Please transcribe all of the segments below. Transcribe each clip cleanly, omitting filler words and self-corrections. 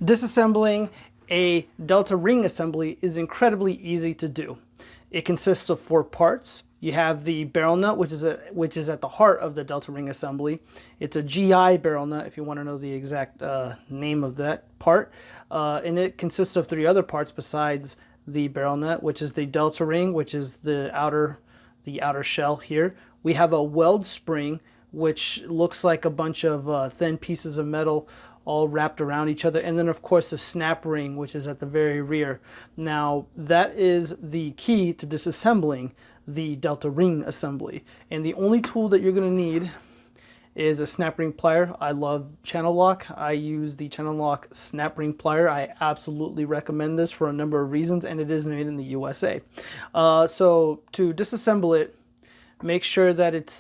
Disassembling a delta ring assembly is incredibly easy to do. It consists of 4 parts. You have the barrel nut, which is at the heart of the delta ring assembly. It's a GI barrel nut, if you want to know the exact name of that part. And it consists of 3 other parts besides the barrel nut, which is the delta ring, which is the outer shell here. We have a weld spring, which looks like a bunch of thin pieces of metal all wrapped around each other, and then of course the snap ring, which is at the very rear. Now that is the key to disassembling the delta ring assembly, and the only tool that you're going to need is a snap ring plier. I love channel lock. I use the channel lock snap ring plier. I absolutely recommend this for a number of reasons, and it is made in the USA. So to disassemble it, make sure that it's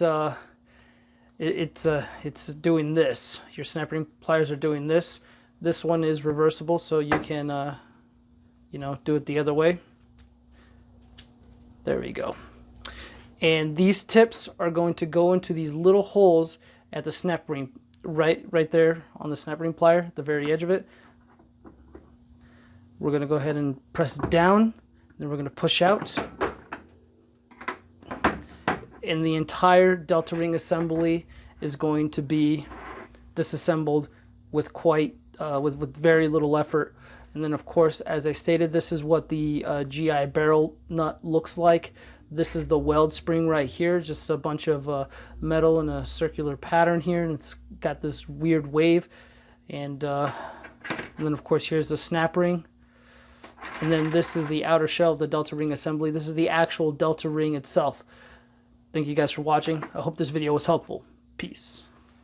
doing this. Your snap ring pliers are doing this. This one is reversible, so you can do it the other way. There we go. And these tips are going to go into these little holes at the snap ring, right there on the snap ring plier, the very edge of it. We're going to go ahead and press down, then we're going to push out. And the entire delta ring assembly is going to be disassembled with with very little effort. And then of course, as I stated, this is what the GI barrel nut looks like. This is the weld spring right here, just a bunch of metal in a circular pattern here, and it's got this weird wave. And then of course here's the snap ring. And then this is the outer shell of the delta ring assembly. This is the actual delta ring itself. Thank you guys for watching. I hope this video was helpful. Peace.